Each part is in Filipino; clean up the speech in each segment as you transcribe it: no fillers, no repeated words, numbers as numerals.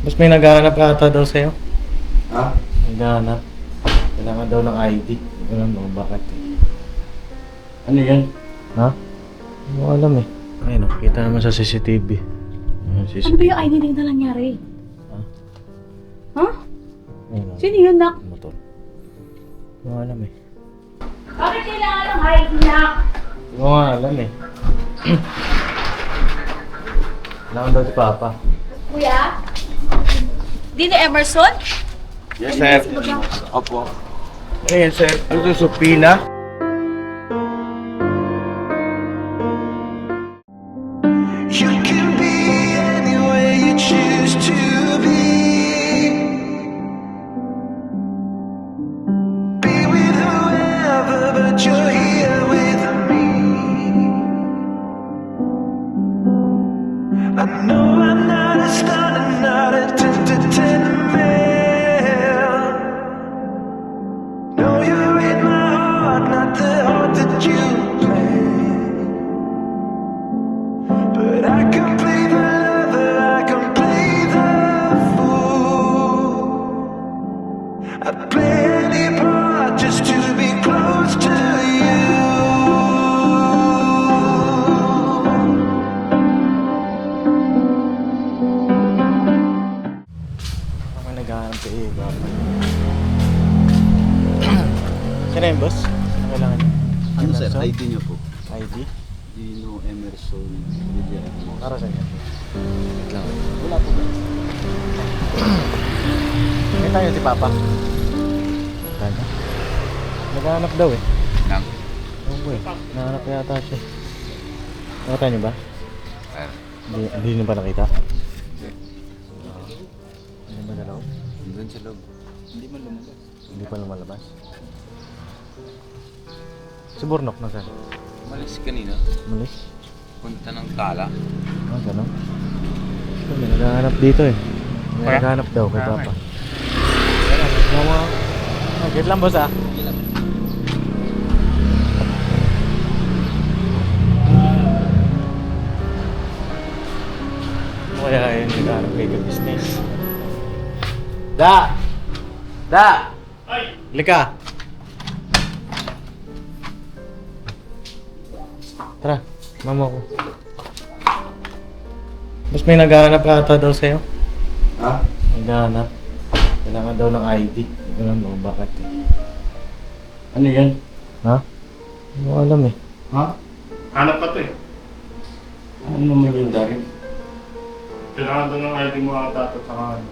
Mas may naghahanap ka ata daw sa'yo. Ha? Naghahanap. Kailangan daw ng ID. Hindi ko alam kung bakit. Ano yan? Ha? Hindi ko alam eh. Ayun o, kita naman sa CCTV. Ayun, Ano ba yung ID na nangyari? Ha? Ha? Ayun o. Sino yun, Nak? Motor. Hindi ko alam eh. Bakit kailangan ng ID, Nak? Hindi ko nga alam eh. Kailangan daw si Papa. Kuya? Dino Emerson? Yes, sir. Opo. Ano yan, sir? Ano ito, supina? You can be anywhere you choose to be. Be with whoever, but you're here with me. I know I'm not a star, I'm not a 10 man. No, you're in my heart, not the heart that you play. But I can play the lover, I can play the fool. I'd play any part just to be close to you. Ako naghahanap kay Papa. Sino yung boss? Ano kailangan niyo? Ano sir, Emerson? ID niyo po? ID? Dino Emerson Villaramos. Para saan yan? Wait lang. Wala po ba? Kita niyo si Papa. Kanya? Naghahanap daw eh. Nang? Oo po eh. Nahanap yata siya. Nakita niyo ba? Hindi niyo ba nakita? Ano ba dalaw? Doon sa loob. Hindi man lumabas. Hindi pa lumalabas. Si Burnok na saan? Malis kanina. Malis? Punta ng Tala. Ah, gano'n? May naghahanap dito eh. May naghahanap daw kay Papa. Mama. Get lang boss ah. Ano kaya yun naghahanap kay ka-business? Da! Da! Ay! Lika! Tara, mama ko. Mas may naghahanap ka ata daw sa'yo. Ha? Naghahanap. Kailangan daw ng ID. Hindi ko alam kung bakit. Ano yan? Ha? Hindi ko alam eh. Ha? Hanap ka to eh. Ano naman yung darin? Kailangan doon ng ID mo ata at saka ano.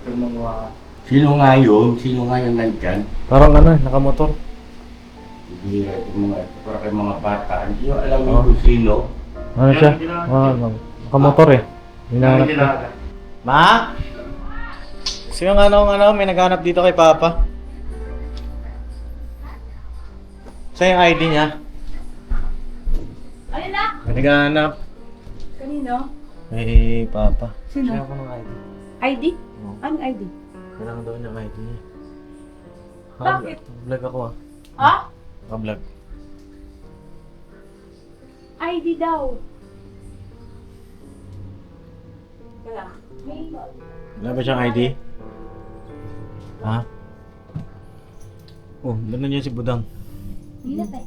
Yung mga... Sino nga yun? Sino nga yung nandyan? Parang ano eh, nakamotor. Hindi, yung mga, para kay mga bata. Hindi yung alam mo Oh. kung sino. Ano siya? Ah, nakamotor eh. Hinahanap Ano ko. kilala? Ma? Sino nga ano, may naghahanap dito kay Papa? Saan yung ID niya? Ano, Nak? May naghahanap Kanino? kay Papa. Sino? Sino ako ng ID? ID? Oo. Anong ID? Kailangan daw niya ng ID niya. Bakit? Vlog ako ah. Ha? Vlog. ID daw. Wala. May... Wala ba siyang ID? Ha? Oh, ganun niya si Budang. Hindi na tayo.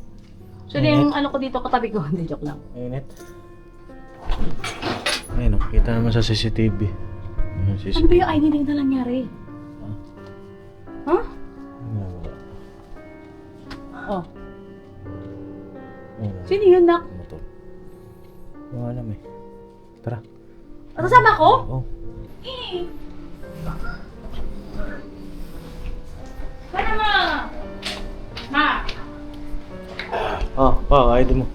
So, yung ano ko dito, katabi ko. Hindi, joke lang. Mainit. Ayun oh, kita naman sa CCTV. Ayun, Ano ba CCTV. yung ID na nangyari? Ha? Ayun, wala. Oh. Ayun, oh, Sino yun, Nak? motor. Hindi ko alam eh. Tara. Kasama ko? Oh. Ano mo? Ma! Oh, ID mo.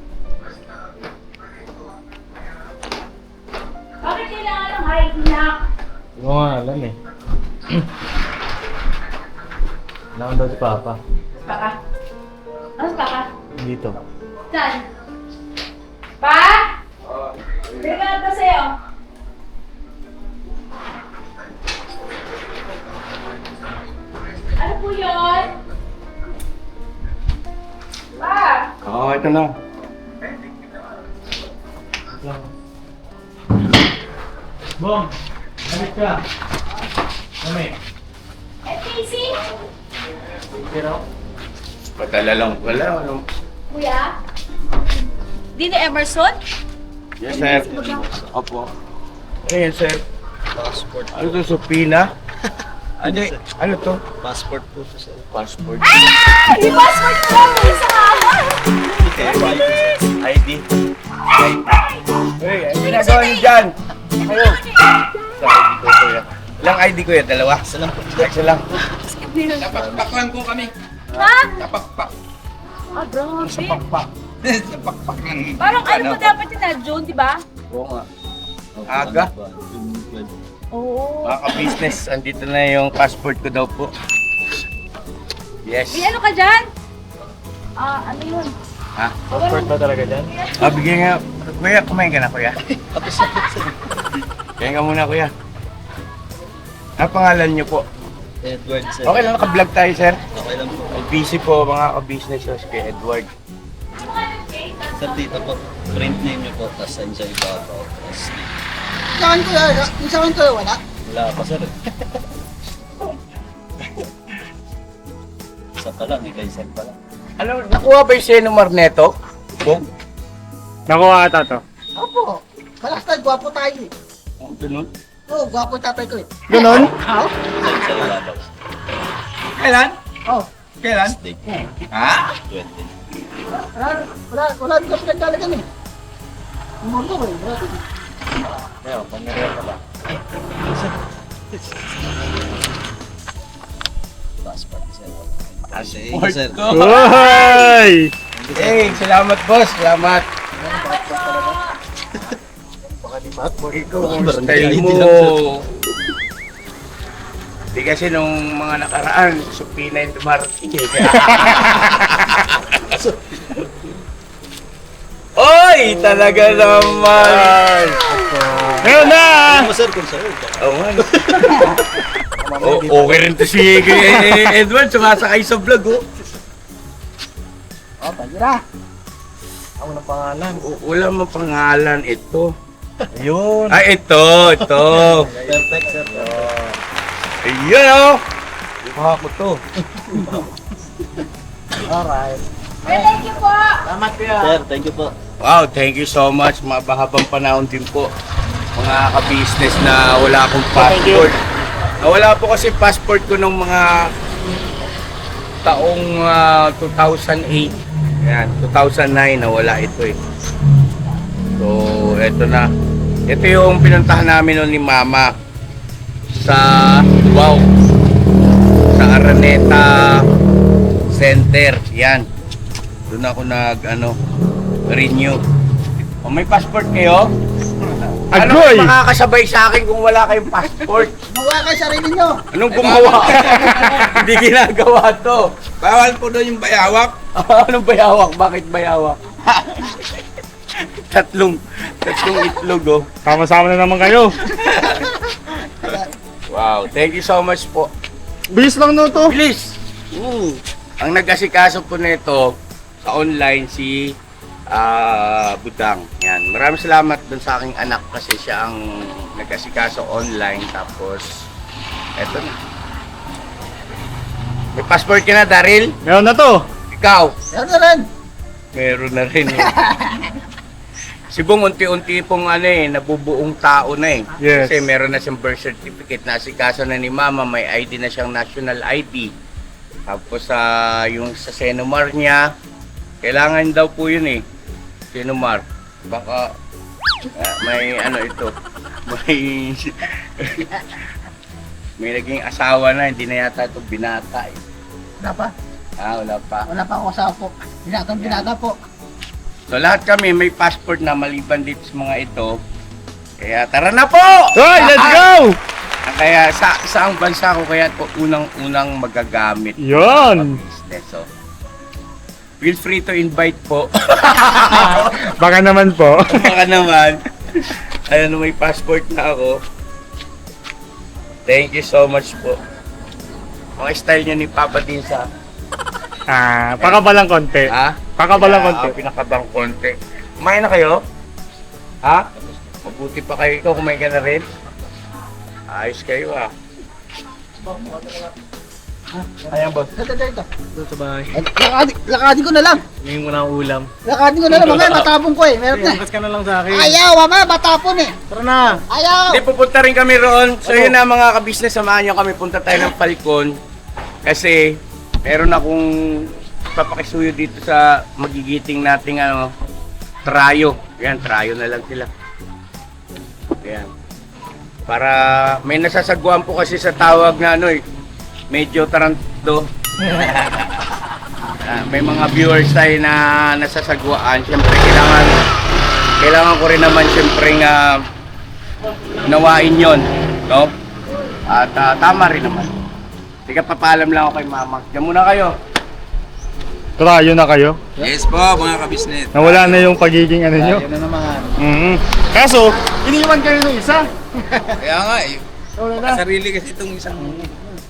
Bakit kailangan ng ID, Nak? Hindi ko nga alam eh. Kailangan daw si Papa. Papa? Ano si Papa? Dito. Saan? Pa? Bigyan ka sa'yo. Ano po yun? Pa? Oo, ito na. Bong! Balik ka. Kami. Casey? Pero, Padala lang wala, ano? Kuya? Dini Emerson? Yes, sir. Opo. Ano yan, sir? Passport. Ano to, supina? Ano to? Passport po to sir. Passport. Di passport ko! Isa nga ako! ID. Hey, ano ginagawa niyo dyan? Kayo. Sa ID ko, kuya. Ilang ID ko yan? Dalawa? Isa lang po. Isa lang. Napakpakan ko kami. Ha? Napakpak. Ah, grabe. Pakpak. Napakpak ng... Parang ano pa dapat yun na June, di ba? Oo nga. Aga. Oo. Mga ka-business, andito na yung passport ko daw po. Yes. May ano ka dyan? Ah, ano yun? Ha? passport ba talaga dyan? Bigyan nga. Kuya, kumain ka na, kuya. Kumain ka muna, kuya. Ang pangalan niyo po? Edward sir. Okay lang, naka-vlog tayo, sir. Okay lang po. Busy po, mga ka-business kay Edward. Sir dito po. Print name niyo po. Tapos sa ibabaw. Tapos Saan ko yan? Saan ko yan? Wala? wala pa sir. Isa pa lang. Ikay sir pa lang. Ano, nakuha ba yung Senomar neto? Po? Nakuha ata to. Opo. Malastay, gwapo tayo eh. Ganun? Oo, gwapo tatay ko eh. Ganon? Sa ibabaw. Kailan? Oh, Kailan? Steak. Ha? 20. wala din ka pinagdalagan eh. Umor ko eh. Wala din. Ayaw, pangyayon ka ba? Passport sir. Passport sir. ko. Uy! Hey, salamat boss, salamat. Baka di passport. Ikaw, Barangay style ID mo. lang, sir. Di kasi nung mga nakaraan, supina yung dumarating eh. Oy, talaga naman. Ngayon na! Ano sir kung sa'yo? Oo nga. no. Okay rin to si Edward, sumasakay sa vlog oh. Oh, pwede na. Ako ng pangalan. Wala mo pangalan ito. Ayun. Ay, ito. Perfect sir. Ayun oh. Mukha ko to. Alright. Well, thank you po! Salamat kuya. Sir, thank you po. Wow, thank you so much. Mabahabang panahon din po. Mga ka-business na wala akong passport. Wala po kasi passport ko nung mga taong 2008. Yan, 2009 nawala ito eh. So, eto na. Ito yung pinuntahan namin noon ni Mama sa sa Araneta Center. Yan. Doon ako renew. O, may passport kayo? Ano Agoy! makakasabay sa akin kung wala kayong passport? Mawa kayo sarili nyo. Anong gumawa? Hindi ginagawa to. Bawal po doon yung bayawak. Anong bayawak? Bakit bayawak? tatlong itlog oh. Sama-sama na naman kayo. Wow, thank you so much po. Bilis lang no to. Bilis! Ang nag-asikaso po nito sa online si Budang. Yan. Maraming salamat dun sa aking anak kasi siya ang nag-asikaso online. Tapos, eto na. May passport ka na, Daryl? Meron na to. Ikaw? Yan na rin. Meron na rin. Si Bong unti-unti pong nabubuong tao na eh. Yes. Kasi meron na siyang birth certificate na asikaso na ni Mama, may ID na siyang national ID. Tapos yung sa Senomar niya, kailangan daw po yun eh. Senomar. Baka may ito. May naging asawa na, hindi na yata ito binata eh. Wala pa. Wala pa. Wala pa ako asawa po. Binata po. So lahat kami may passport na maliban dito sa mga ito. Kaya tara na po! Hoy, let's go! Kaya sa ang bansa ko kaya ito unang magagamit. Yon. Business. So, feel free to invite po. Baka naman po. Baka naman. Ayun, may passport na ako. Thank you so much po. Mga style niyo ni Papa din sa Pakabalang konti. Pakabalang konti. Pinakabang konti. Kumain na kayo? Ha? Mabuti pa kayo. Ikaw kumain ka na rin? Ayos kayo ah. Ayan, boss. Ito. Doon sa bahay. Lakadin ko na lang. Hingin mo na ang ulam. Lakadin ko na lang. Mamaya matapon ko eh. Meron na. Angkas ka na lang sa akin. Ayaw, mamaya matapon eh. Tara na. Ayaw. Hindi, pupunta rin kami roon. So yun na mga kabisnes, samahan nyo kami. Punta tayo ng Falcon. Kasi meron akong papakisuyo dito sa magigiting nating trayo. Yan, trayo na lang sila. Yan. Para may nasasagwan po kasi sa tawag na medyo taranto. May mga viewers tayo na nasasagwaan. Siyempre kailangan ko rin naman siyempre nawain yon, no? At tama rin naman. Tika, papaalam lang ako kay mama. Diyan muna kayo. Trayo na kayo. Yes po, mga kabisnes. Nawala na yung pagiging ano nyo. Ayun na naman. Kaso, iniwan kayo ng isa. Kaya nga eh. Wala na. Sarili kasi itong isang...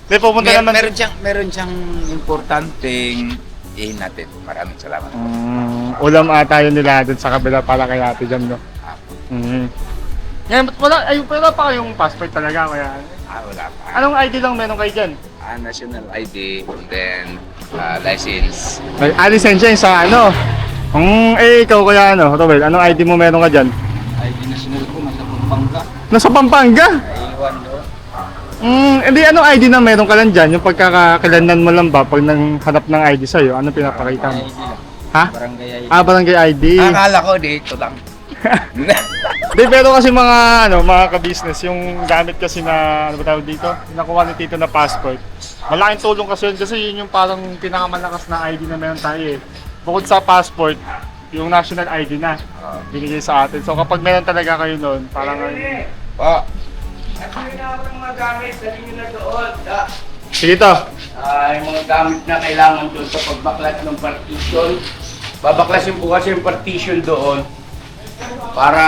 Di, pupunta naman. meron siyang importanteng ihin natin. Maraming salamat. Ulam ata yun nila doon sa kabila para kay ate dyan, no? Ngayon, wala pa kayong passport talaga, kaya... Wala pa. Anong ID lang meron kayo dyan? National ID, and then license. Lisensya yung sa ano? Ikaw kaya Robert, anong ID mo meron ka dyan? ID national ko, nasa Pampanga. Nasa Pampanga? Naiwan doon. Hindi, anong ID na meron ka lang dyan? Yung pagkakakilanlan mo lang ba pag nanghanap ng ID sa'yo, ano pinapakita mo? ID lang. Ha? Barangay ID. Barangay ID. Akala ko dito lang. Di, pero kasi mga ka-business, yung gamit kasi na, ano ba tawag dito? Nakuha ni Tito na passport. Malaking tulong kasi yun, kasi yun yung parang pinakamalakas na ID na meron tayo eh. Bukod sa passport, yung national ID na binigay sa atin. So kapag meron talaga kayo noon, parang Po. Actually na ako ng mga gamit, dali nyo na doon. sige to. Yung mga gamit na kailangan doon sa pagbaklas ng partition. Babaklasin po kasi yung partition doon para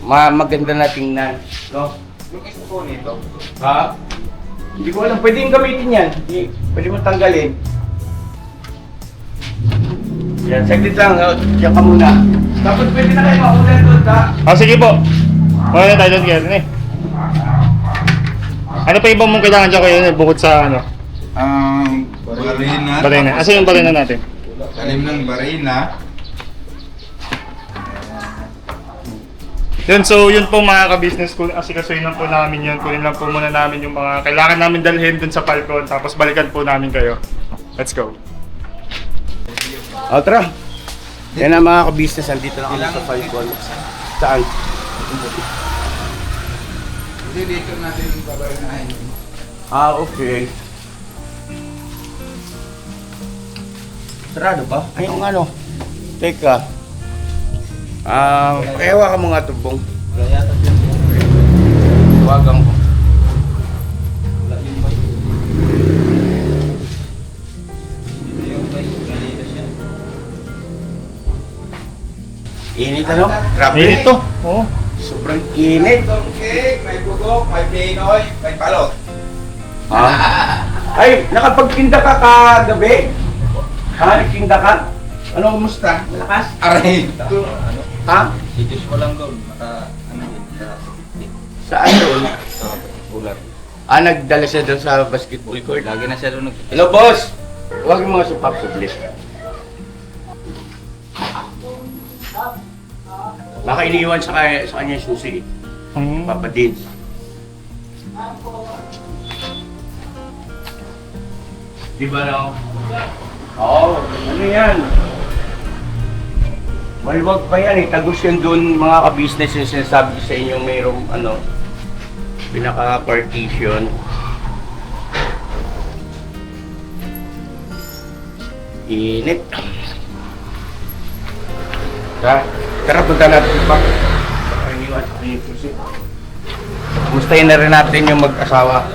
maganda na tingnan, no? Yung isa po nito. Ha? Hindi ko alam, pwede yung gamitin yan. Pwede mo tanggalin. Yan, saglit lang. Diyan ka muna. Tapos pwede na kayo makunan doon, ha? Sige po. Wala na tayo doon kaya Ano pa ibang mong kailangan dyan kayo bukod sa Barina. barena? Asa yung barena natin? Talim ng barina. Yun, so yun po mga ka-business, asikasuhin lang po namin yun. Kunin lang po muna namin yung mga kailangan namin dalhin dun sa Falcon, tapos balikan po namin kayo. Let's go. Tara. Yan ang mga ka-business, andito na kami sa Falcon. Saan? Hindi dito natin yung babarinahin. Okay. Sarado ba? Ay, yung Teka. Pakihawa ka mga tubong. Huwagan ko. Init Grabe. Init to. Oo. Sobrang init. Cake, may bugok, may pinoy, may palot. Ay, nakapagtinda ka kagabi. Nagtinda ka? Ano, kumusta? Malakas? Aray. Ha? Sitis ko lang doon. Saan doon? Sa ulat. Nagdala siya doon sa basketball court. Lagi na siya doon Hello, boss! Huwag mo nga sa pop please. Baka iniiwan sa kanya yung susi. Papa Din. Di ba Oo, ano yan? Maluwag pa yan Tagos yan doon mga ka-business yung sinasabi ko sa inyo mayroong pinaka-partition. Init. Tara, punta natin pa. Kumustahin na rin natin yung mag-asawa.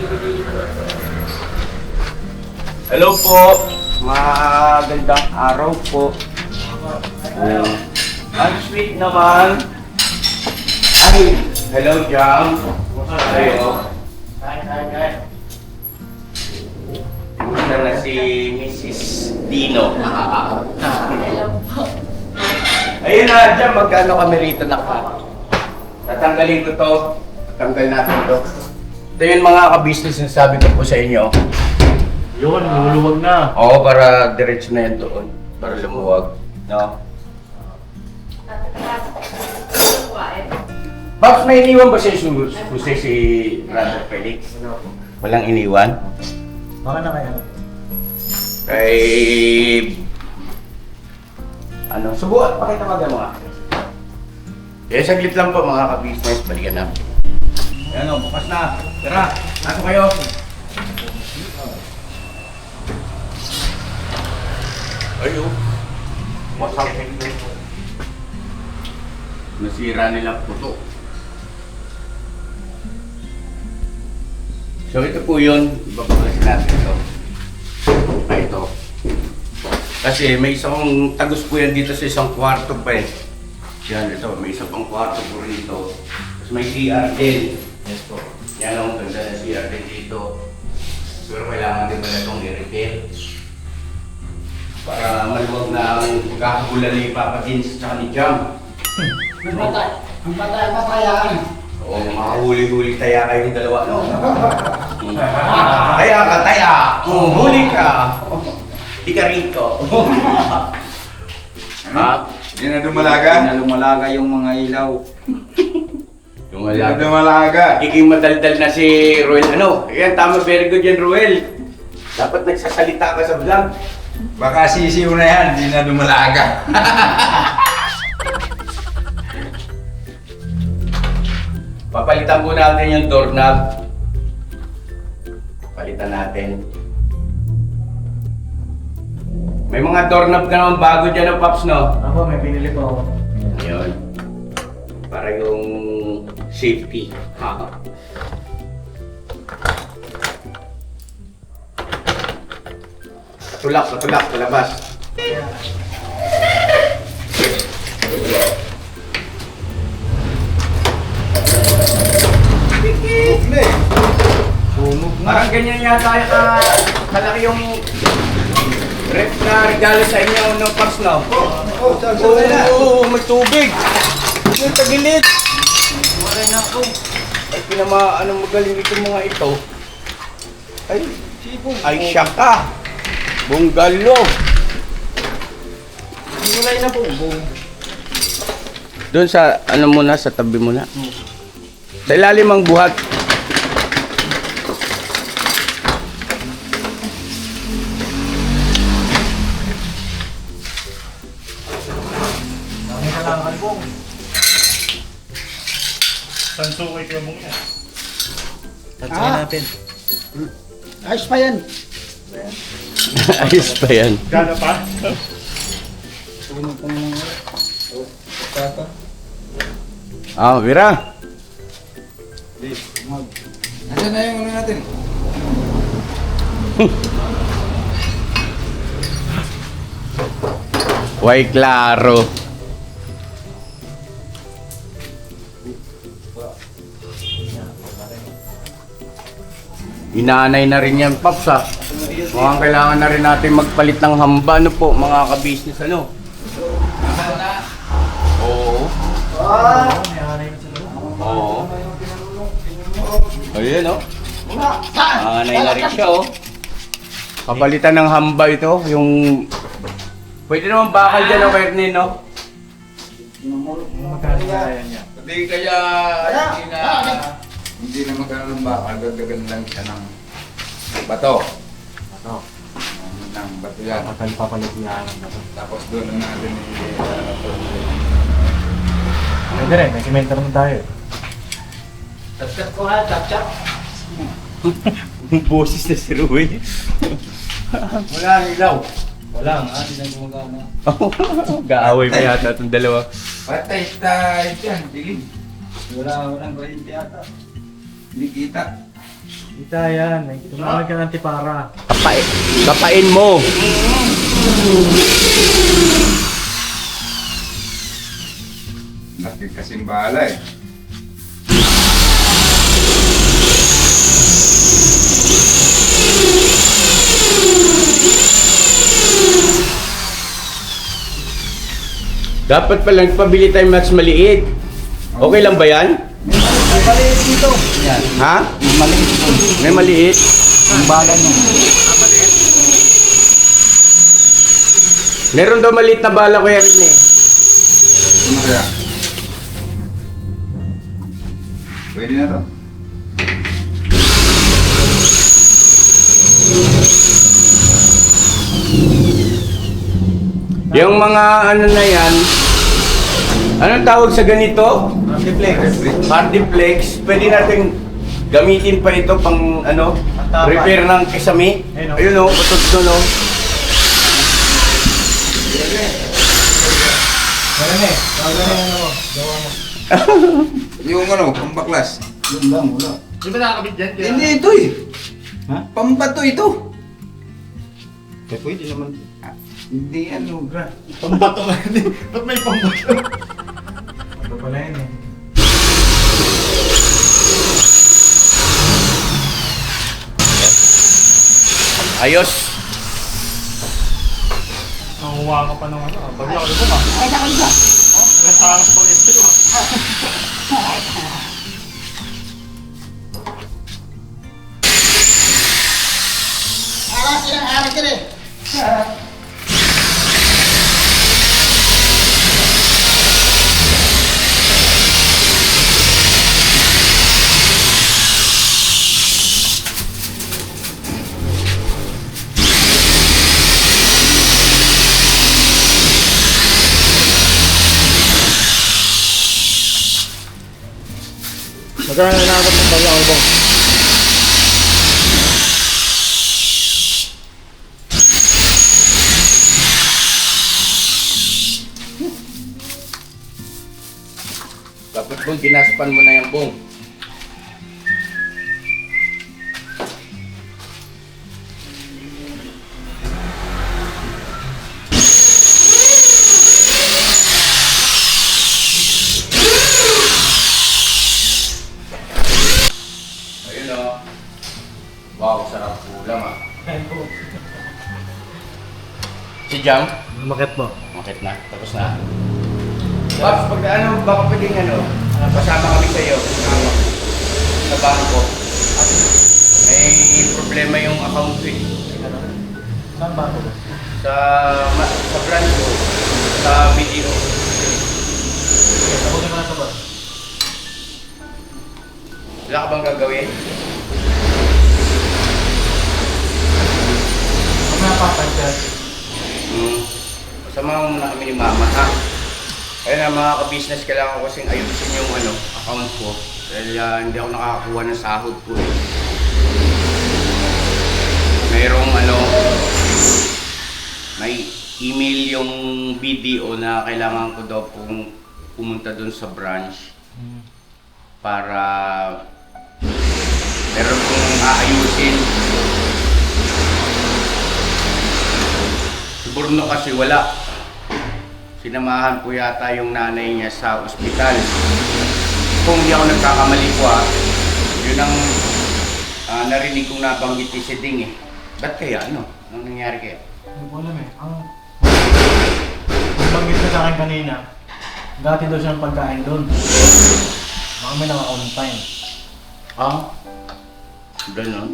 Hello po. Magandang araw po. Ang sweet naman. Ay, hello Jam. Hello. Kumusta na si Mrs. Dino? Ayun na, Jam, magkano kami rito na ka? Tatanggalin ko to. Tatanggal natin to. Ito yung mga ka-business na sabi ko po sa inyo. Yun, luluwag na. Oo, para diretso na yan doon. Para lumuwag. No? Pops, may iniwan ba si Brother Felix? Walang iniwan? Baka na kaya. Kay... Ano? Subukan, pakita mo nga. Kaya saglit lang po mga ka-business, balikan na. Ayan o, bukas na. Tara, naso kayo. Ayo. Masang nasira nilang puto. So ito po yun, ibabaklasin natin ito. Ay ito. Kasi may isang tagos po yan dito sa isang kwarto pa eh. Yan, ito, may isang pang kwarto po rito. Tapos may CR din. Yes po. Yan ang ganda ng CR din dito. Pero kailangan din pala itong i-repair. Para maluwag na ang pagkakagulan ni Papa Jeans at ni Jam. Ang patay-patayan. Oo, makahuli-huli taya kayong dalawa, no? Taya ka, taya! Huli ka! Di ka rito. Ha? Hindi na dumalaga? Hindi na lumalaga yung mga ilaw. Yung Hindi na dumalaga. Magiging madaldal na si Ruel. Ano? Ayan, tama. Very good yan, Ruel. Dapat nagsasalita ka sa vlog. Baka sisiw na yan, hindi na dumalaga. Papalitan po natin yung doorknob. Palitan natin. May mga doorknob ka naman bago dyan, Paps, no? Ako, may pinili po ako. Ayun. Para yung safety. Patulak, palabas. Parang ganyan yata kalaki yung rep na regalo sa inyo, no, Paps, no? Oo, may tubig. Yung tagilid. Wala na ako. Ay, ano magaling itong mga ito. Ay, siya ka. Bunggalo. Kulay na po. Doon sa, ano muna, sa tabi muna. Sa ilalim ang buhat. Dami ka lang kalbong. Sansukay ka muna. Tatry natin. Ayos pa yan. Ayos pa yan. Gana pa? Vira. Nasaan na yung ano natin? Way klaro. Inaanay na rin yan, Paps, ha? Mukhang kailangan na rin natin magpalit ng hamba, ano po, mga ka-business, ano? Oo. Oo. Ayun, oh. Aanay na rin siya, oh. Papalitan ng hamba ito, yung... Pwede naman bakal dyan, oh, Kernin, no? Hindi kaya hindi na magkaroon ng bakal, gagagan lang siya ng bato. Ng bato yan. Papalit yan. Tapos doon na natin Pwede rin, may simento naman tayo. Tap-tap ko ha, tap-tap. Boses na si Ruel. wala ang ilaw. Wala nga, hindi na gumagana. Gaaway pa yata itong dalawa. Patay tayo dyan, dilim. Walang kuryente yata. Hindi kita. Kita yan. Tumawag ka ng tipara. Kapain mo. Laki kasing bala eh. Dapat palang pabili tayo mas maliit. Okay lang ba yan? Maliit dito. Yan. Ha? Maliit po. May maliit? Yung bala niya. Meron daw maliit na bala, Kuya Rin eh. Pwede na to. Yung mga ano na yan, anong tawag sa ganito? Hardiplex. Pwede natin gamitin pa ito pang ano, repair ng kisame. Ayun o, patod doon o. Yung ano, pambaklas. Yun lang, wala. Di ba nakakabit dyan? Kaya- Hindi ito eh. Ha? Pambato ito. Eh, pwede naman. Hindi ano, gra. Pambato nga hindi. Ba't may pambato? Ito pala yun eh. Ayos. Nanguha ka pa ng ano. Bagla ka ba? Ay, sa kanila. Nagtakas pa rin sa'yo. Alas silang aras ka rin. Magkano na nakakabit ng bagla ka ba? Tapos Bong, ginaspan mo na yan, Bong. Ayun o. Wow, sarap ulam ah. Si Jam? Makit mo. Makit na. Tapos na. Pops, pag ano, baka pwedeng ano, pasama kami sa iyo sa bangko. May problema yung account ko eh. Saan ba ako? Sa branch ko, sa video. Sabunin mo na ito ba? Wala ka bang gagawin? Kung napapagkat. Kasama mo muna kami ni Mama ha. Ayun na mga ka-business, kailangan ko kasing ayusin yung ano, account ko. Dahil hindi ako nakakakuha ng sahod ko eh. Mayroong ano, may email yung BDO na kailangan ko daw pong pumunta dun sa branch para meron kong aayusin. Si Bruno kasi wala. Sinamahan ko yata yung nanay niya sa ospital. Kung hindi ako nagkakamali ko yun ang narinig kong nabanggit ni Seding eh. Ba't kaya ano? Anong nangyari kaya? Hindi ko alam eh. Ang banggit ko sa akin kanina, dati daw siya ng pagkain doon. Baka may naka-on time. Ganun.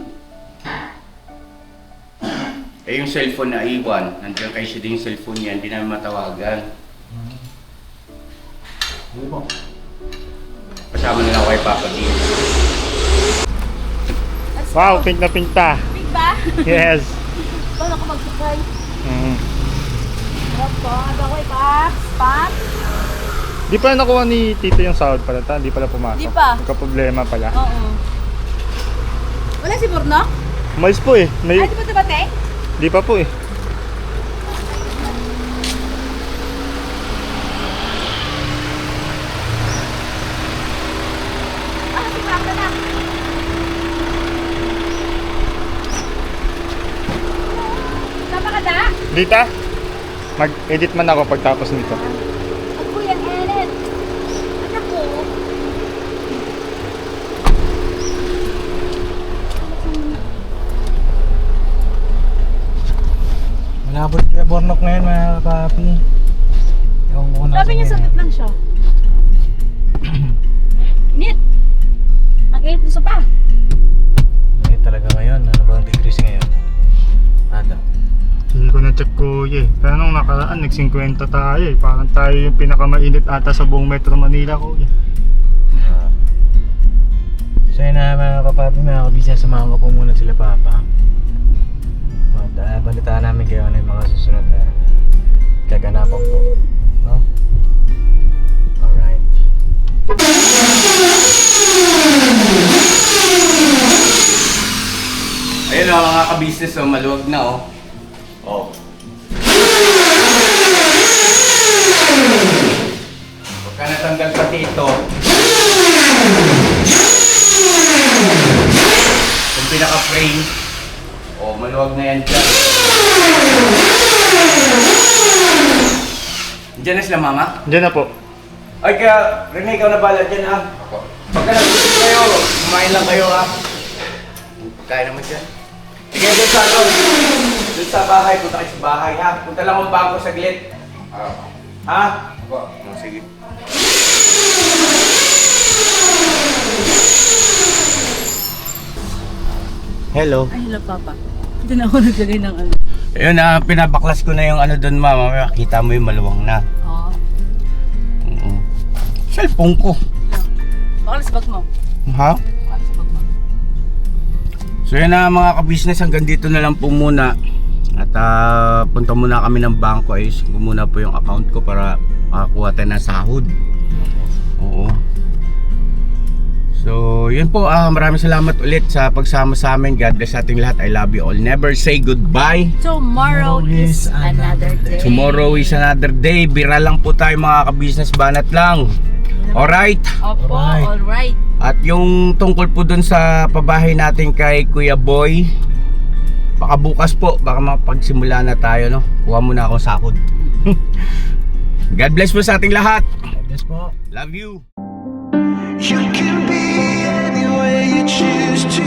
Eh yung cellphone na iwan, nandiyan kay Seding yung cellphone niya, hindi namin matawagan. Hindi po. Kasama na lang kay Papa D. Wow, pink na pink ta. Big ba? Yes. Paano ako magsukay? Mm. Sarap po. Ano ako eh, Paps? Paps? Di pa nakuha ni Tito yung sahod pala ta? Di pala pumasok? Di pa. Nagka-problema pala. Oo. Wala si Burno? Mais po eh. May... Ay, di ba diba, Teng? Di pa po eh. Ah, si Papa na. Sama ka na? Dita, mag-edit man ako pagtapos nito. Ang Kuya Ellen. Anak ko. Malabot kaya Bornok ngayon mga kapapi. Ewan ko na Sabi niya sa sabit lang siya. Init. Init gusto pa. Ngayon talaga ngayon. Ano ba ang degrees ngayon? Ada. Hindi ko na-check kuya eh. Pero nung nakaraan, nag-50 tayo eh. Parang tayo yung pinakamainit ata sa buong Metro Manila kuya. So yun na mga kapapi, mga kabisnes, samahan ko po muna sila papa. At balitaan namin kayo ano yung mga susunod na kaganapan po. No? Alright. Ayun o mga ka-business, oh, maluwag na oh. Oh. Pagka natanggal pati ito, yung pinaka-frame, oh, maluwag na yan dyan. Diyan na sila mama? Diyan na po. Ay kaya, Rene, ikaw na bala dyan ha. Pagka nagsusip kayo, kumain lang kayo ha. Pagkain naman dyan. Sige, doon sa ano, doon sa bahay, punta kayo sa bahay ha. Punta lang ang bangko saglit. Ha? Oh, sige. Hello. Ay, hello, Papa. Hindi na ako naglagay ng ano. Ayun na, pinabaklas ko na yung ano doon mama. Kita mo yung maluwang na. Oo. Cellphone ko. Baka sa bag mo. Ha? Baka sa bag mo. So yan na mga ka-business, hanggang dito na lang po muna. At punta muna kami ng bangko, ayos ko muna po yung account ko para makakuha tayo ng sahod. Oo. So yun po, maraming salamat ulit sa pagsama sa amin. God bless ating lahat. I love you all. Never say goodbye. Tomorrow is another day. Tomorrow is another day. Bira lang po tayo mga ka-business, banat lang. Alright? Opo, alright. At yung tungkol po dun sa pabahay natin kay Kuya Boy, baka bukas po, baka mapagsimula na tayo, no? Kuha muna akong sahod. God bless po sa ating lahat. God bless po. Love you. You can be anywhere you choose to